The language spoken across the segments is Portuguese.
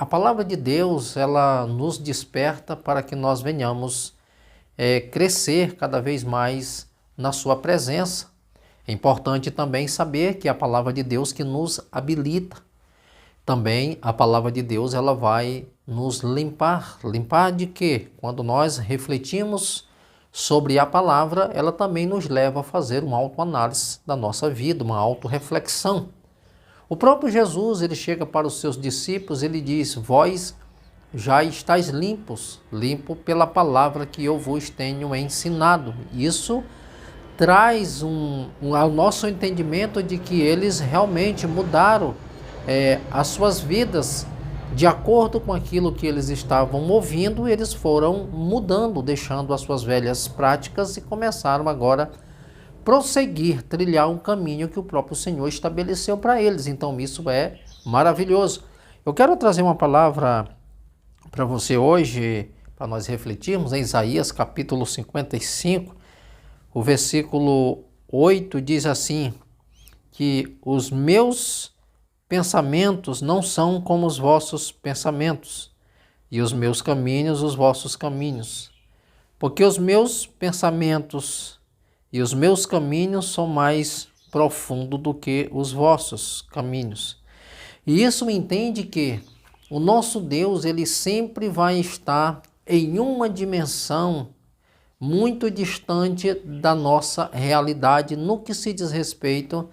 A palavra de Deus, ela nos desperta para que nós venhamos crescer cada vez mais na sua presença. É importante também saber que a palavra de Deus que nos habilita. Também a palavra de Deus, ela vai nos limpar. Limpar de quê? Quando nós refletimos sobre a palavra, ela também nos leva a fazer uma autoanálise da nossa vida, uma autorreflexão. O próprio Jesus, ele chega para os seus discípulos, ele diz: vós já estáis limpos, limpo pela palavra que eu vos tenho ensinado. Isso traz ao nosso entendimento de que eles realmente mudaram as suas vidas de acordo com aquilo que eles estavam ouvindo. Eles foram mudando, deixando as suas velhas práticas e começaram agora prosseguir, trilhar um caminho que o próprio Senhor estabeleceu para eles. Então isso é maravilhoso. Eu quero trazer uma palavra para você hoje, para nós refletirmos, em Isaías capítulo 55, o versículo 8 diz assim, que os meus pensamentos não são como os vossos pensamentos, e os meus caminhos os vossos caminhos, porque os meus pensamentos e os meus caminhos são mais profundos do que os vossos caminhos. E isso entende que o nosso Deus, ele sempre vai estar em uma dimensão muito distante da nossa realidade no que se diz respeito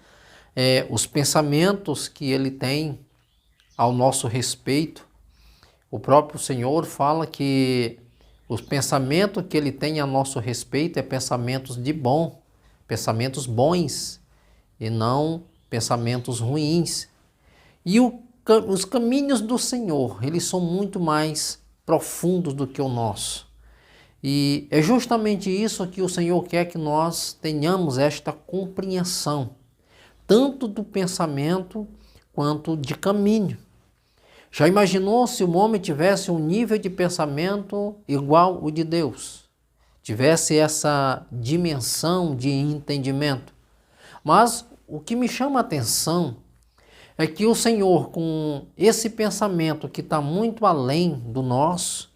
os pensamentos que ele tem ao nosso respeito. O próprio Senhor fala que os pensamentos que ele tem a nosso respeito é pensamentos de bom, pensamentos bons e não pensamentos ruins. E os caminhos do Senhor, eles são muito mais profundos do que o nosso. E é justamente isso que o Senhor quer que nós tenhamos esta compreensão, tanto do pensamento quanto de caminho. Já imaginou se o homem tivesse um nível de pensamento igual ao de Deus? Tivesse essa dimensão de entendimento? Mas o que me chama a atenção é que o Senhor, com esse pensamento que está muito além do nosso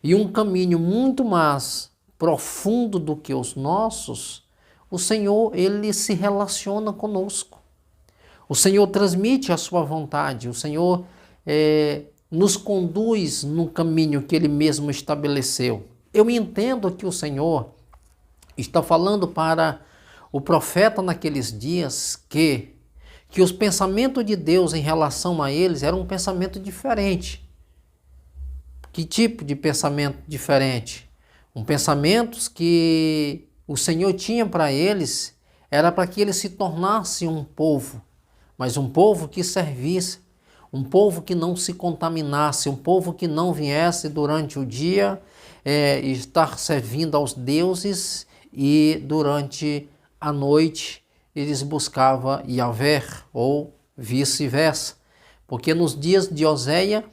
e um caminho muito mais profundo do que os nossos, o Senhor, ele se relaciona conosco. O Senhor transmite a sua vontade, o Senhor nos conduz no caminho que ele mesmo estabeleceu. Eu entendo que o Senhor está falando para o profeta naqueles dias que os pensamentos de Deus em relação a eles eram um pensamento diferente. Que tipo de pensamento diferente? Um pensamento que o Senhor tinha para eles era para que eles se tornassem um povo, mas um povo que servisse, um povo que não se contaminasse, um povo que não viesse durante o dia estar servindo aos deuses e durante a noite eles buscavam Yahvé ou vice-versa. Porque nos dias de Oséia,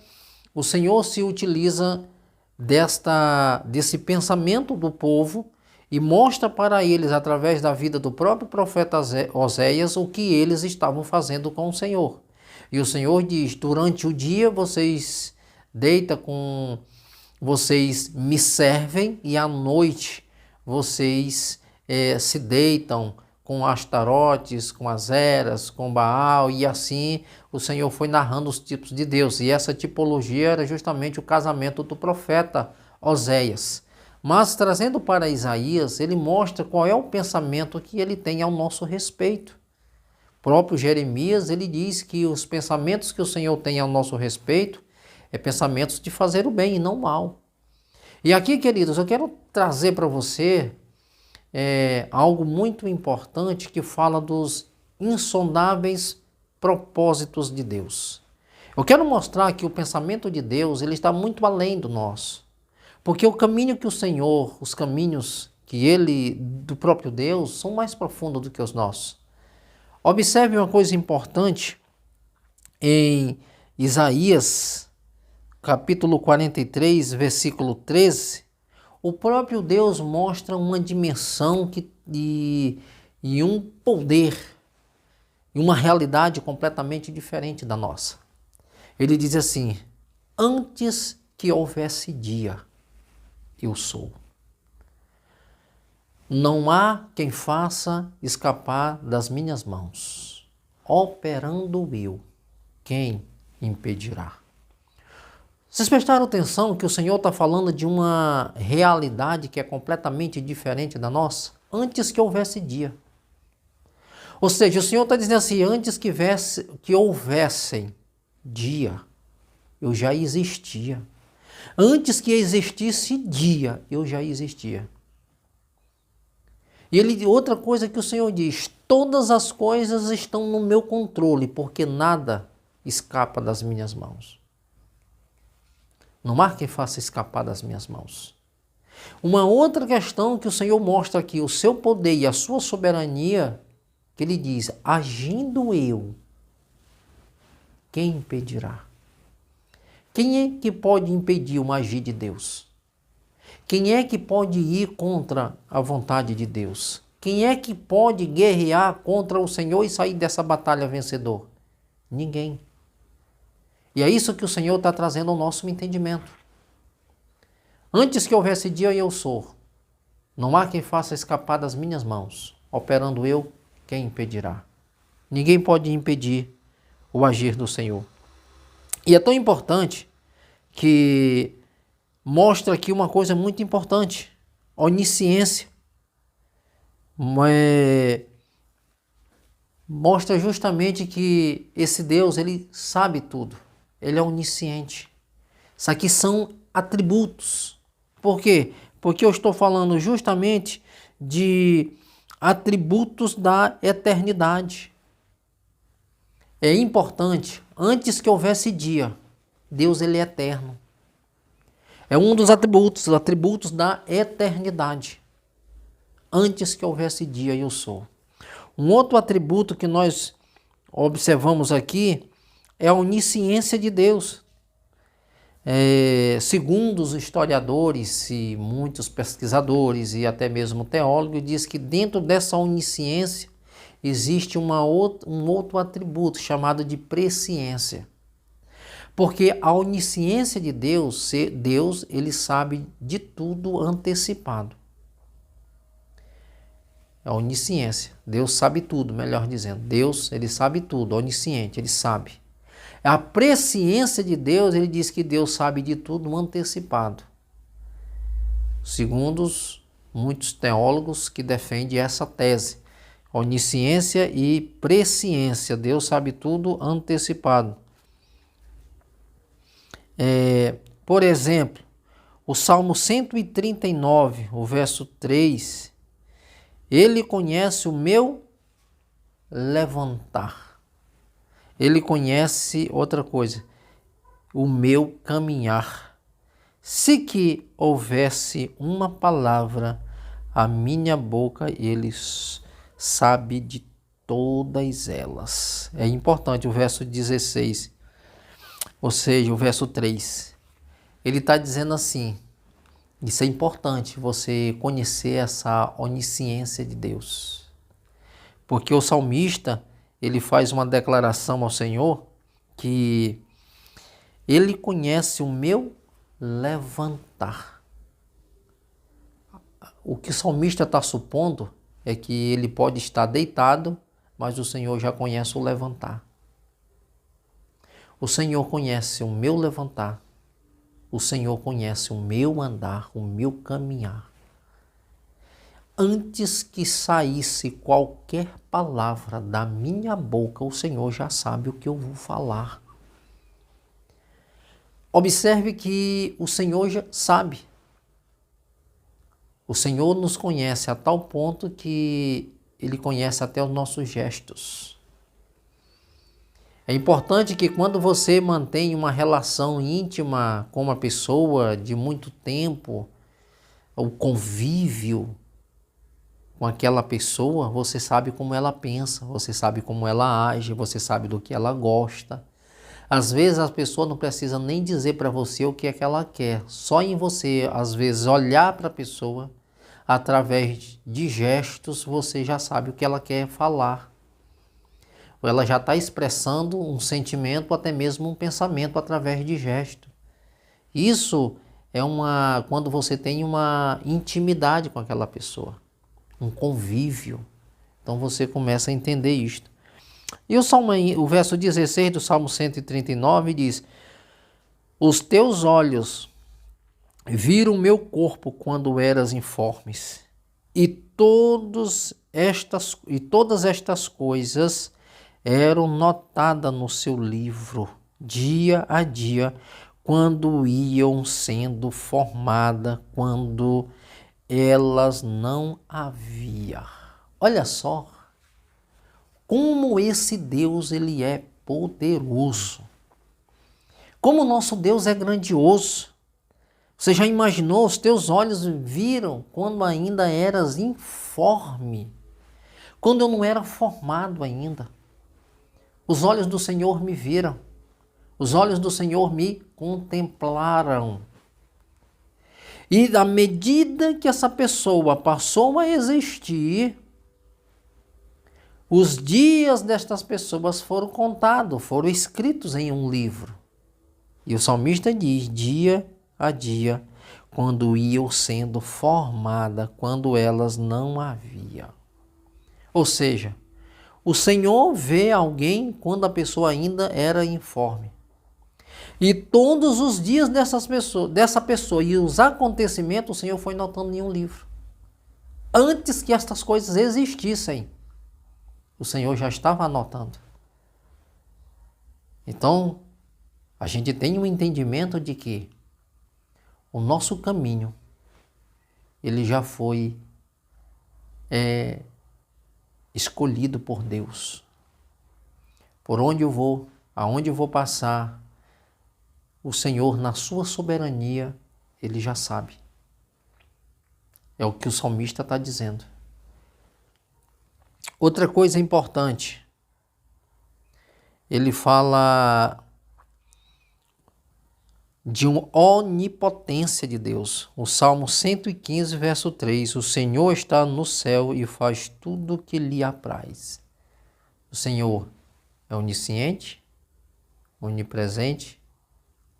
o Senhor se utiliza desse pensamento do povo e mostra para eles, através da vida do próprio profeta Oséias, o que eles estavam fazendo com o Senhor. E o Senhor diz: durante o dia vocês vocês me servem, e à noite vocês se deitam com Astarotes, com Azeras, com Baal, e assim o Senhor foi narrando os tipos de Deus. E essa tipologia era justamente o casamento do profeta Oséias. Mas trazendo para Isaías, ele mostra qual é o pensamento que ele tem ao nosso respeito. O próprio Jeremias, ele diz que os pensamentos que o Senhor tem ao nosso respeito é pensamentos de fazer o bem e não o mal. E aqui, queridos, eu quero trazer para você algo muito importante que fala dos insondáveis propósitos de Deus. Eu quero mostrar que o pensamento de Deus, ele está muito além do nosso. Porque o caminho que o Senhor, os caminhos do próprio Deus, são mais profundos do que os nossos. Observe uma coisa importante em Isaías, capítulo 43, versículo 13, o próprio Deus mostra uma dimensão e um poder e uma realidade completamente diferente da nossa. Ele diz assim: Antes que houvesse dia, eu sou. Não há quem faça escapar das minhas mãos. Operando eu, quem impedirá? Vocês prestaram atenção que o Senhor está falando de uma realidade que é completamente diferente da nossa? Antes que houvesse dia. Ou seja, o Senhor está dizendo assim, antes que houvessem dia, eu já existia. Antes que existisse dia, eu já existia. E outra coisa que o Senhor diz, todas as coisas estão no meu controle, porque nada escapa das minhas mãos. Não há quem faça escapar das minhas mãos. Uma outra questão que o Senhor mostra aqui, o seu poder e a sua soberania, que ele diz, agindo eu, quem impedirá? Quem é que pode impedir o agir de Deus? Quem é que pode ir contra a vontade de Deus? Quem é que pode guerrear contra o Senhor e sair dessa batalha vencedor? Ninguém. E é isso que o Senhor está trazendo ao nosso entendimento. Antes que houvesse dia, eu sou. Não há quem faça escapar das minhas mãos. Operando eu, quem impedirá? Ninguém pode impedir o agir do Senhor. E é tão importante que mostra aqui uma coisa muito importante. Onisciência. Mostra justamente que esse Deus, ele sabe tudo. Ele é onisciente. Isso aqui são atributos. Por quê? Porque eu estou falando justamente de atributos da eternidade. É importante, antes que houvesse dia, Deus ele é eterno. É um dos atributos da eternidade. Antes que houvesse dia, eu sou. Um outro atributo que nós observamos aqui é a onisciência de Deus. Segundo os historiadores e muitos pesquisadores e até mesmo teólogos, diz que dentro dessa onisciência existe um outro atributo chamado de presciência. Porque a onisciência de Deus, ele sabe de tudo antecipado. A onisciência, Deus sabe tudo, melhor dizendo. Deus, ele sabe tudo, onisciente, ele sabe. A presciência de Deus, ele diz que Deus sabe de tudo antecipado. Segundo muitos teólogos que defendem essa tese. Onisciência e presciência, Deus sabe tudo antecipado. Por exemplo, o Salmo 139, o verso 3, ele conhece o meu levantar. Ele conhece outra coisa, o meu caminhar. Se que houvesse uma palavra, a minha boca, ele sabe de todas elas. É importante o verso 16, ou seja, o verso 3. Ele está dizendo assim, isso é importante, você conhecer essa onisciência de Deus. Porque o salmista, ele faz uma declaração ao Senhor que ele conhece o meu levantar. O que o salmista está supondo é que ele pode estar deitado, mas o Senhor já conhece o levantar. O Senhor conhece o meu levantar. O Senhor conhece o meu andar, o meu caminhar. Antes que saísse qualquer palavra da minha boca, o Senhor já sabe o que eu vou falar. Observe que o Senhor já sabe. O Senhor nos conhece a tal ponto que Ele conhece até os nossos gestos. É importante que quando você mantém uma relação íntima com uma pessoa de muito tempo, o convívio com aquela pessoa, você sabe como ela pensa, você sabe como ela age, você sabe do que ela gosta. Às vezes a pessoa não precisa nem dizer para você o que é que ela quer. Só em você, às vezes, olhar para a pessoa, através de gestos, você já sabe o que ela quer falar. Ou ela já está expressando um sentimento, ou até mesmo um pensamento através de gesto. Isso é quando você tem uma intimidade com aquela pessoa, um convívio. Então você começa a entender isto. E o verso 16 do Salmo 139 diz: Os teus olhos viram o meu corpo quando eras informes, e todas estas coisas eram notadas no seu livro, dia a dia, quando iam sendo formadas, quando elas não havia. Olha só como esse Deus ele é poderoso. Como o nosso Deus é grandioso. Você já imaginou? Os teus olhos viram quando ainda eras informe, quando eu não era formado ainda. Os olhos do Senhor me viram. Os olhos do Senhor me contemplaram. E à medida que essa pessoa passou a existir, os dias destas pessoas foram contados, foram escritos em um livro. E o salmista diz, dia a dia, quando iam sendo formadas, quando elas não havia. Ou seja, o Senhor vê alguém quando a pessoa ainda era informe. E todos os dias dessa pessoa e os acontecimentos, o Senhor foi notando em um livro. Antes que estas coisas existissem, o Senhor já estava anotando. Então, a gente tem um entendimento de que o nosso caminho, ele já foi escolhido por Deus. Por onde eu vou, aonde eu vou passar, o Senhor, na sua soberania, ele já sabe. É o que o salmista está dizendo. Outra coisa importante, ele fala de uma onipotência de Deus. O Salmo 115, verso 3, o Senhor está no céu e faz tudo o que lhe apraz. O Senhor é onisciente, onipresente,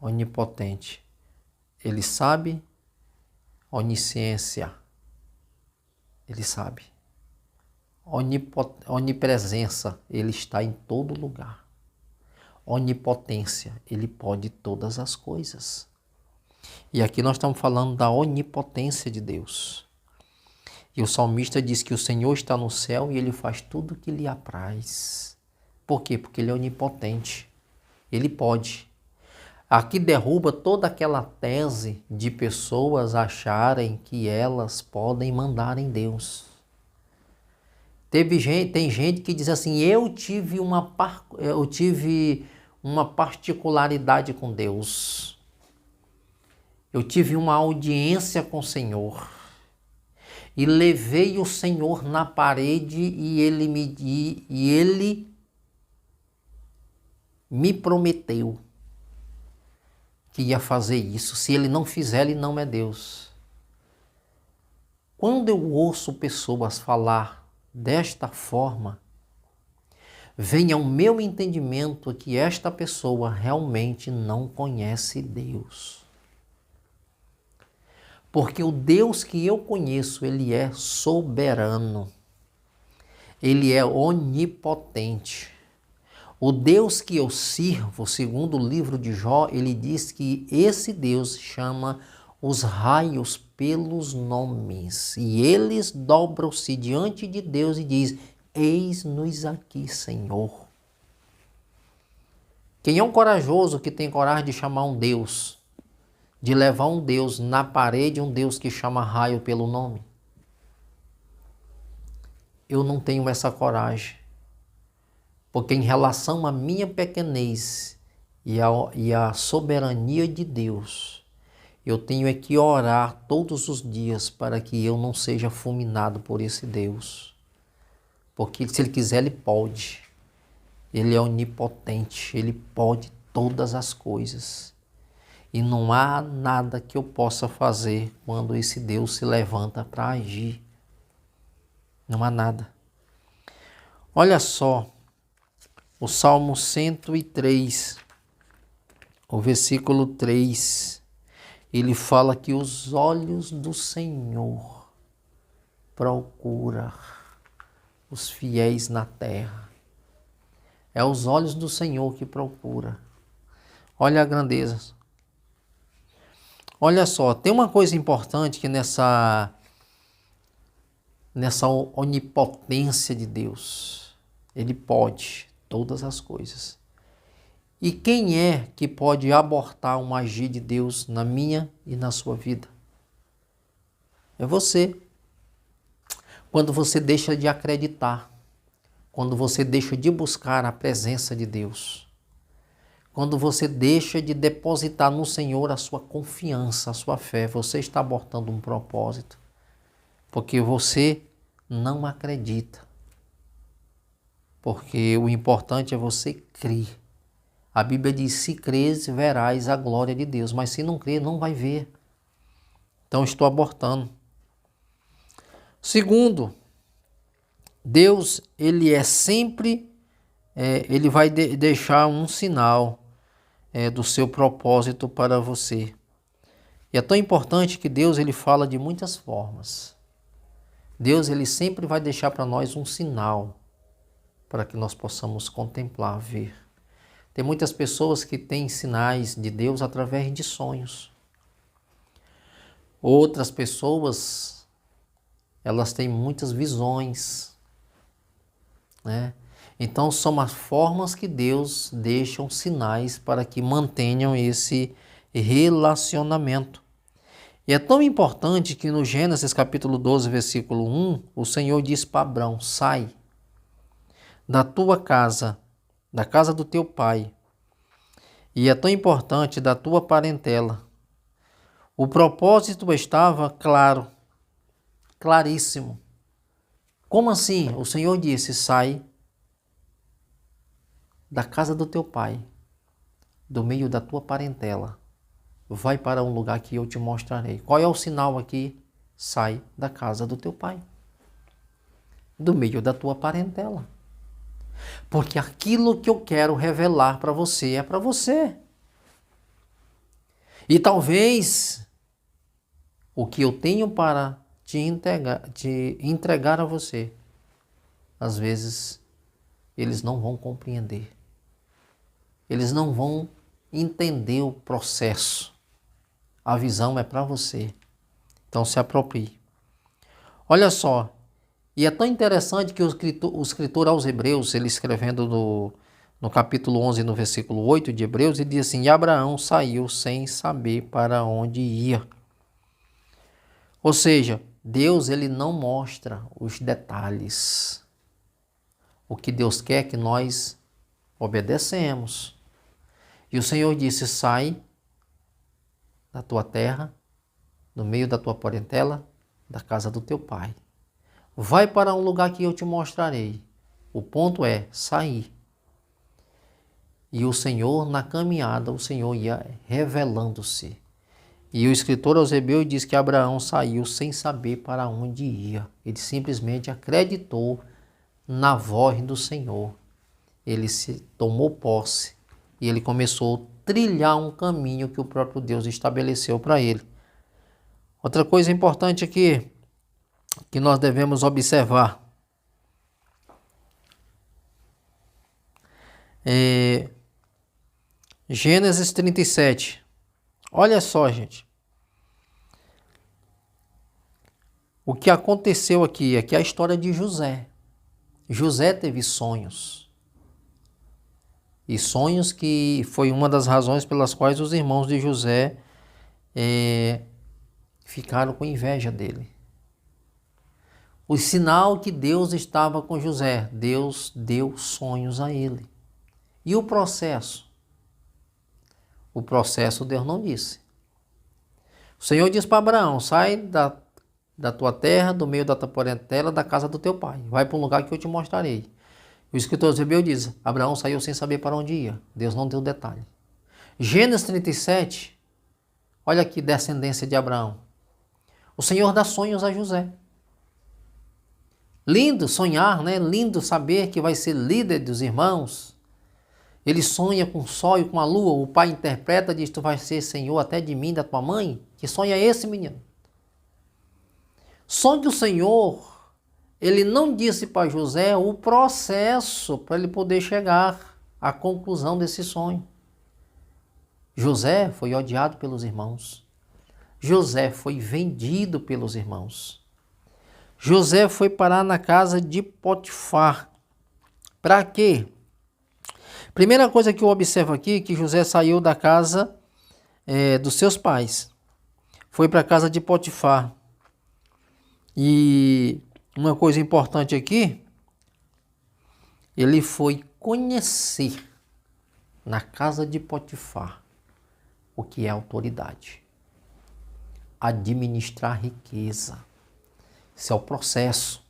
onipotente. Ele sabe, onisciência, ele sabe. Onipresença, ele está em todo lugar. Onipotência, ele pode todas as coisas. E aqui nós estamos falando da onipotência de Deus. E o salmista diz que o Senhor está no céu e ele faz tudo o que lhe apraz. Por quê? Porque ele é onipotente. Ele pode. Aqui derruba toda aquela tese de pessoas acharem que elas podem mandar em Deus. Tem gente que diz assim, eu tive uma particularidade com Deus. Eu tive uma audiência com o Senhor. E levei o Senhor na parede e ele me prometeu que ia fazer isso. Se ele não fizer, ele não é Deus. Quando eu ouço pessoas falar desta forma, vem ao meu entendimento que esta pessoa realmente não conhece Deus. Porque o Deus que eu conheço, ele é soberano. Ele é onipotente. O Deus que eu sirvo, segundo o livro de Jó, ele diz que esse Deus chama os raios pelos nomes. E eles dobram-se diante de Deus e diz, eis-nos aqui, Senhor. Quem é um corajoso que tem coragem de chamar um Deus, de levar um Deus na parede, um Deus que chama raio pelo nome? Eu não tenho essa coragem. Porque em relação à minha pequenez e à soberania de Deus, eu tenho que orar todos os dias para que eu não seja fulminado por esse Deus. Porque se Ele quiser, Ele pode. Ele é onipotente, Ele pode todas as coisas. E não há nada que eu possa fazer quando esse Deus se levanta para agir. Não há nada. Olha só. O Salmo 103, o versículo 3, ele fala que os olhos do Senhor procuram os fiéis na terra. É os olhos do Senhor que procura. Olha a grandeza. Olha só, tem uma coisa importante que nessa onipotência de Deus, Ele pode todas as coisas. E quem é que pode abortar um agir de Deus na minha e na sua vida? É você. Quando você deixa de acreditar, quando você deixa de buscar a presença de Deus, quando você deixa de depositar no Senhor a sua confiança, a sua fé, você está abortando um propósito, porque você não acredita. Porque o importante é você crer. A Bíblia diz, se creres, verás a glória de Deus, mas se não crer, não vai ver. Então estou abortando. Segundo, Deus, ele é sempre, ele vai deixar um sinal do seu propósito para você. E é tão importante que Deus, ele fala de muitas formas. Deus, ele sempre vai deixar para nós um sinal para que nós possamos contemplar, ver. Tem muitas pessoas que têm sinais de Deus através de sonhos. Outras pessoas, elas têm muitas visões, né? Então são as formas que Deus deixa sinais para que mantenham esse relacionamento. E é tão importante que no Gênesis capítulo 12, versículo 1, o Senhor diz para Abrão, sai da tua casa, da casa do teu pai, e é tão importante da tua parentela. O propósito estava claro, claríssimo. Como assim? O Senhor disse, sai da casa do teu pai, do meio da tua parentela, vai para um lugar que eu te mostrarei. Qual é o sinal aqui? Sai da casa do teu pai, do meio da tua parentela. Porque aquilo que eu quero revelar para você é para você. E talvez o que eu tenho para te entregar a você, às vezes eles não vão compreender. Eles não vão entender o processo. A visão é para você. Então se aproprie. Olha só. E é tão interessante que o escritor aos Hebreus, ele escrevendo no capítulo 11, no versículo 8 de Hebreus, ele diz assim, e Abraão saiu sem saber para onde ia. Ou seja, Deus, ele não mostra os detalhes. O que Deus quer que nós obedecemos. E o Senhor disse, sai da tua terra, no meio da tua parentela, da casa do teu pai. Vai para um lugar que eu te mostrarei. O ponto é sair. E o Senhor, na caminhada, o Senhor ia revelando-se. E o escritor aos Hebreus diz que Abraão saiu sem saber para onde ia. Ele simplesmente acreditou na voz do Senhor. Ele se tomou posse e ele começou a trilhar um caminho que o próprio Deus estabeleceu para ele. Outra coisa importante aqui que nós devemos observar Gênesis 37. Olha só, gente. O que aconteceu aqui é a história de José. José teve sonhos. E sonhos que foi uma das razões pelas quais os irmãos de José ficaram com inveja dele. O sinal que Deus estava com José, Deus deu sonhos a ele. E o processo? O processo Deus não disse. O Senhor disse para Abraão, sai da tua terra, do meio da tua parentela, da casa do teu pai. Vai para um lugar que eu te mostrarei. O escritor Hebeu diz, Abraão saiu sem saber para onde ia. Deus não deu detalhe. Gênesis 37, olha aqui, descendência de Abraão. O Senhor dá sonhos a José. Lindo sonhar, né? Lindo saber que vai ser líder dos irmãos. Ele sonha com o sol e com a lua. O pai interpreta, diz: tu vais ser senhor até de mim, da tua mãe. Que sonho é esse, menino? Só que o Senhor, ele não disse para José o processo para ele poder chegar à conclusão desse sonho. José foi odiado pelos irmãos. José foi vendido pelos irmãos. José foi parar na casa de Potifar. Para quê? Primeira coisa que eu observo aqui, que José saiu da casa dos seus pais. Foi para a casa de Potifar. E uma coisa importante aqui, ele foi conhecer na casa de Potifar o que é autoridade. Administrar riqueza. Esse é o processo.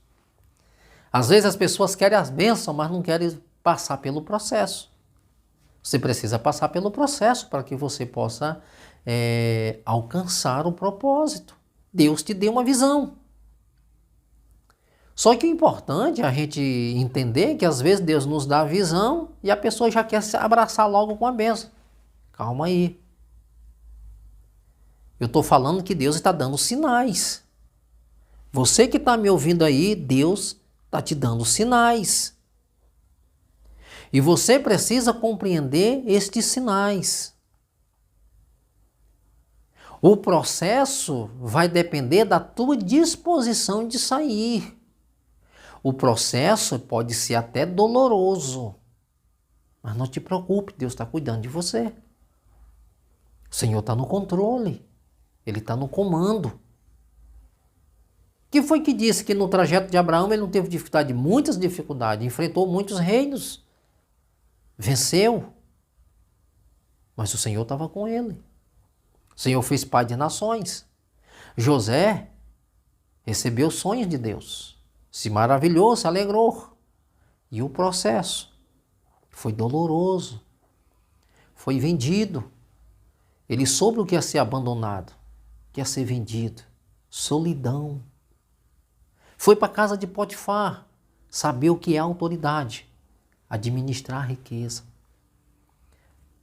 Às vezes as pessoas querem as bênçãos, mas não querem passar pelo processo. Você precisa passar pelo processo para que você possa alcançar o propósito. Deus te deu uma visão. Só que o importante é a gente entender que às vezes Deus nos dá a visão e a pessoa já quer se abraçar logo com a bênção. Calma aí. Eu estou falando que Deus está dando sinais. Você que está me ouvindo aí, Deus está te dando sinais. E você precisa compreender estes sinais. O processo vai depender da tua disposição de sair. O processo pode ser até doloroso. Mas não te preocupe, Deus está cuidando de você. O Senhor está no controle. Ele está no comando. Que foi que disse que no trajeto de Abraão ele não teve dificuldade? Muitas dificuldades. Enfrentou muitos reinos. Venceu. Mas o Senhor estava com ele. O Senhor fez pai de nações. José recebeu sonhos de Deus. Se maravilhou, se alegrou. E o processo foi doloroso. Foi vendido. Ele soube o que é ser abandonado, o que é ser vendido. Solidão. Foi para a casa de Potifar saber o que é autoridade. Administrar a riqueza.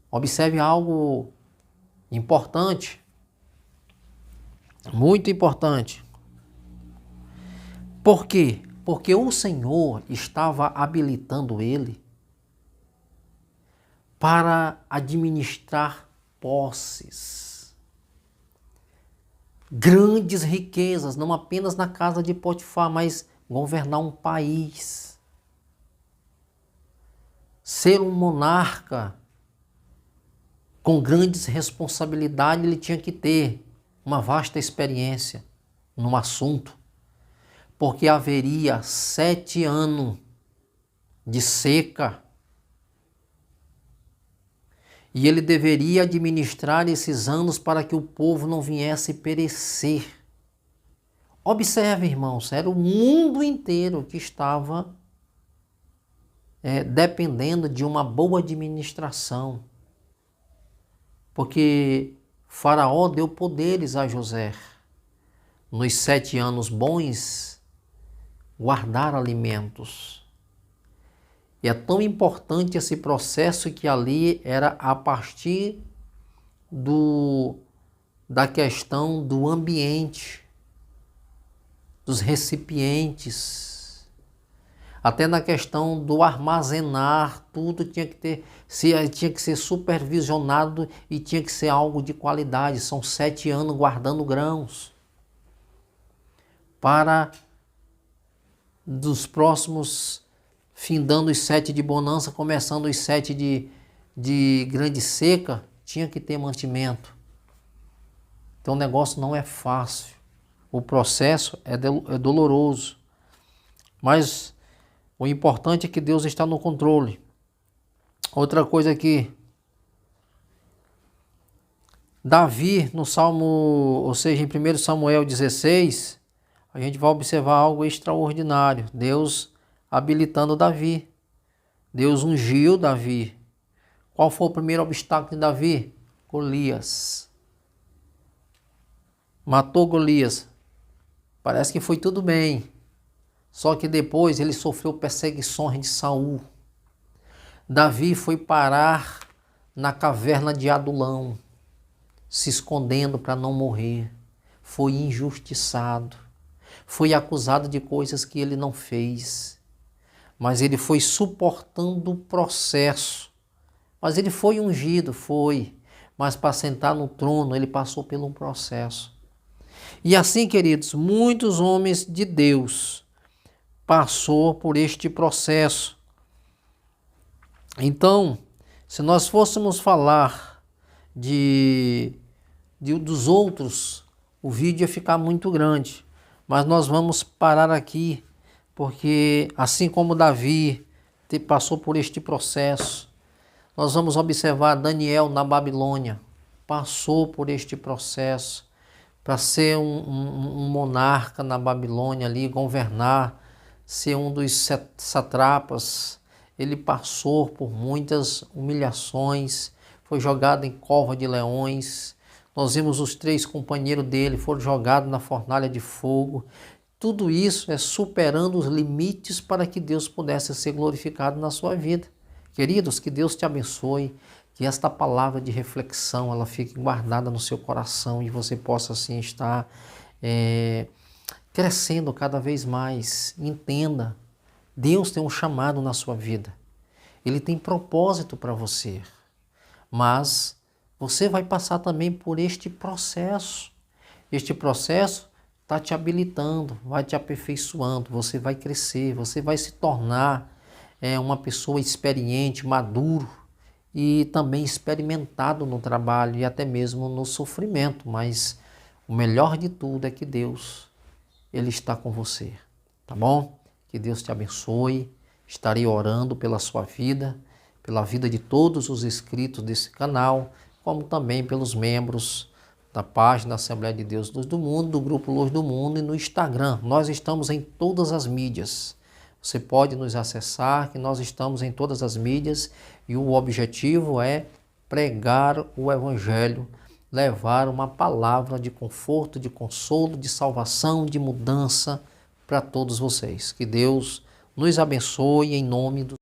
Observe algo importante. Muito importante. Por quê? Porque o Senhor estava habilitando ele para administrar posses, grandes riquezas, não apenas na casa de Potifar, mas governar um país, ser um monarca com grandes responsabilidades. Ele tinha que ter uma vasta experiência num assunto, porque haveria 7 anos de seca. E ele deveria administrar esses anos para que o povo não viesse perecer. Observe, irmãos, era o mundo inteiro que estava dependendo de uma boa administração. Porque Faraó deu poderes a José. Nos 7 anos bons, guardar alimentos. E é tão importante esse processo que ali era a partir da questão do ambiente, dos recipientes, até na questão do armazenar, tudo tinha que ser supervisionado e tinha que ser algo de qualidade. São 7 anos guardando grãos para dos próximos, findando os 7 de bonança, começando os 7 de grande seca, tinha que ter mantimento. Então o negócio não é fácil. O processo é doloroso. Mas o importante é que Deus está no controle. Outra coisa aqui. Davi, no Salmo, ou seja, em 1 Samuel 16, a gente vai observar algo extraordinário. Deus habilitando Davi. Deus ungiu Davi. Qual foi o primeiro obstáculo de Davi? Golias. Matou Golias. Parece que foi tudo bem. Só que depois ele sofreu perseguições de Saul. Davi foi parar na caverna de Adulão, se escondendo para não morrer. Foi injustiçado, foi acusado de coisas que ele não fez, mas ele foi suportando o processo. Mas ele foi ungido, mas para sentar no trono ele passou por um processo. E assim, queridos, muitos homens de Deus passou por este processo. Então, se nós fôssemos falar dos outros, o vídeo ia ficar muito grande. Mas nós vamos parar aqui, porque assim como Davi passou por este processo, nós vamos observar Daniel na Babilônia, passou por este processo para ser um monarca na Babilônia ali, governar, ser um dos satrapas. Ele passou por muitas humilhações, foi jogado em cova de leões. Nós vimos os 3 companheiros dele, foram jogados na fornalha de fogo. Tudo isso é superando os limites para que Deus pudesse ser glorificado na sua vida. Queridos, que Deus te abençoe, que esta palavra de reflexão ela fique guardada no seu coração e você possa assim estar crescendo cada vez mais. Entenda, Deus tem um chamado na sua vida. Ele tem propósito para você, mas você vai passar também por este processo. Este processo está te habilitando, vai te aperfeiçoando, você vai crescer, você vai se tornar uma pessoa experiente, maduro e também experimentado no trabalho e até mesmo no sofrimento. Mas o melhor de tudo é que Deus, Ele está com você, tá bom? Que Deus te abençoe. Estarei orando pela sua vida, pela vida de todos os inscritos desse canal, como também pelos membros da página Assembleia de Deus Luz do Mundo, do Grupo Luz do Mundo e no Instagram. Nós estamos em todas as mídias. Você pode nos acessar, que nós estamos em todas as mídias e o objetivo é pregar o Evangelho, levar uma palavra de conforto, de consolo, de salvação, de mudança para todos vocês. Que Deus nos abençoe em nome do